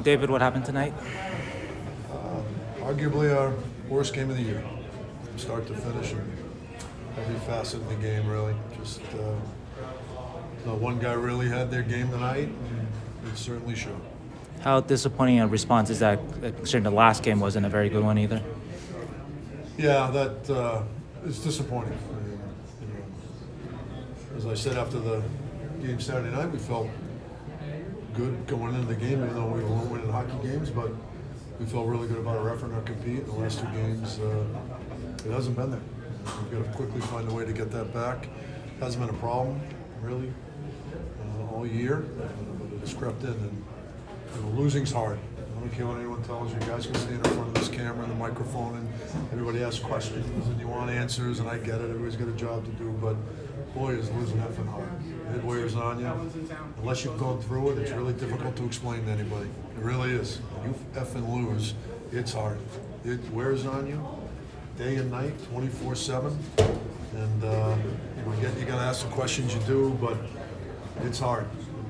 David, what happened tonight? Arguably our worst game of the year, from start to finish, and every facet of the game really. Just one guy really had their game tonight, and it certainly showed. How disappointing a response is that, considering the last game wasn't a very good one either? Yeah, that is disappointing. As I said after the game Saturday night, we felt good going into the game, even though we weren't winning hockey games, but we felt really good about our effort and our compete. In the last two games, it hasn't been there. We've got to quickly find a way to get that back. Hasn't been a problem, really, all year, but it's crept in. And losing's hard. I don't care what anyone tells you. You guys can stand in front of this camera and the microphone, and everybody asks questions, and you want answers, and I get it. Everybody's got a job to do, but boy, is losing effing hard. It wears on you. Unless you've gone through it, it's really difficult to explain to anybody. It really is. You effing lose, it's hard. It wears on you, day and night, 24/7. And you got to ask the questions you do, but it's hard.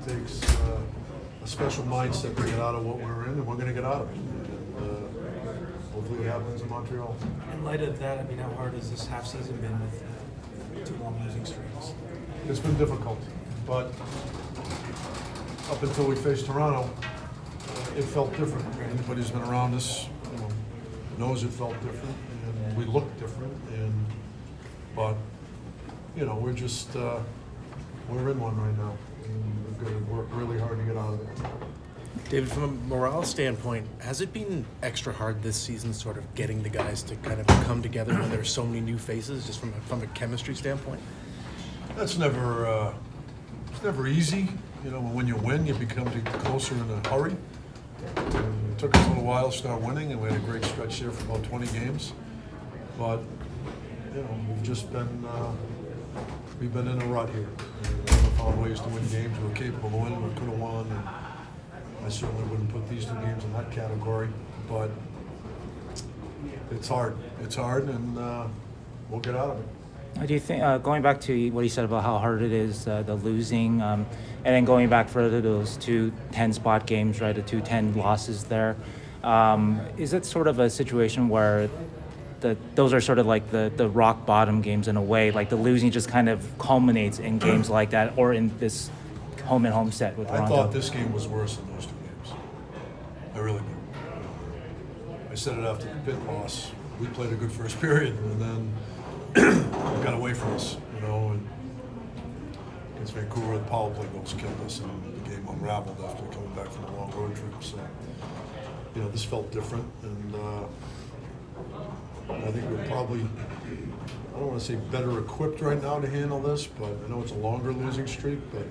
It takes a special mindset to get out of what we're in, and we're going to get out of it. And hopefully it happens in Montreal. In light of that, I mean, how hard has this half season been with two long losing streaks? It's been difficult, but up until we faced Toronto, it felt different. Anybody who's been around us knows it felt different, and we looked different. But we're just we're in one right now, and we've got to work really hard to get out of it. David, from a morale standpoint, has it been extra hard this season, sort of getting the guys to kind of come together when there's so many new faces, just from a chemistry standpoint? That's never it's never easy. When you win, you become closer in a hurry. It took us a little while to start winning, and we had a great stretch there for about 20 games. But we've just been in a rut here. We haven't found ways to win games. We're capable of winning. We could have won. And I certainly wouldn't put these two games in that category, but it's hard. It's hard, and we'll get out of it. Do you think, going back to what you said about how hard it is, the losing, and then going back further to those two 10-spot games, right, the two 10 losses there, is it sort of a situation where those are sort of like the rock bottom games in a way, like the losing just kind of culminates in games like that, or in this home set with Toronto? I thought this game was worse than those two games. I really did. I said it after the pit loss. We played a good first period, and then it got away from us, and against Vancouver, the power play goals killed us, and the game unraveled after coming back from a long road trip. So, this felt different, and I think we're probably, I don't want to say better equipped right now to handle this, but I know it's a longer losing streak, but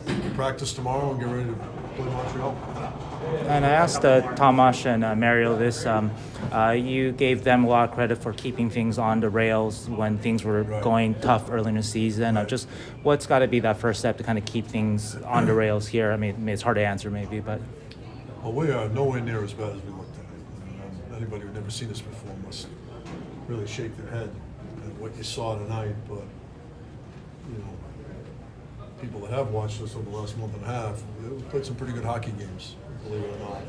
we'll practice tomorrow and get ready to play Montreal. And I asked Tomas and Mario this. You gave them a lot of credit for keeping things on the rails when things were going tough early in the season. Just what's got to be that first step to kind of keep things on the rails here? I mean, it's hard to answer maybe, but... Well, we are nowhere near as bad as we looked at. Anybody who's never seen us before must really shake their head at what you saw tonight. But, people that have watched us over the last month and a half, we've played some pretty good hockey games, believe it or not.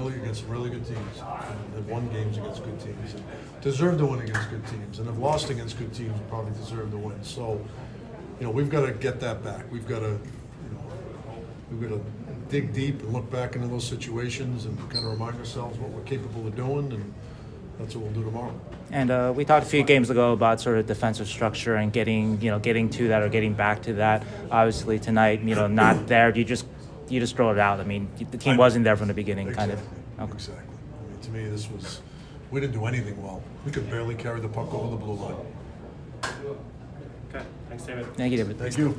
Against some really good teams, and have won games against good teams, and deserve to win against good teams, and have lost against good teams and probably deserve to win. So, we've got to get that back. We've got to dig deep and look back into those situations and kind of remind ourselves what we're capable of doing, and that's what we'll do tomorrow. And we talked a few games ago about sort of defensive structure and getting to that or getting back to that. Obviously tonight, not there. You just throw it out. I mean, the team wasn't there from the beginning, exactly. kind of. Okay. Exactly. To me, we didn't do anything well. We could barely carry the puck over the blue line. Okay, thanks, David. Thank you, David. Thank you.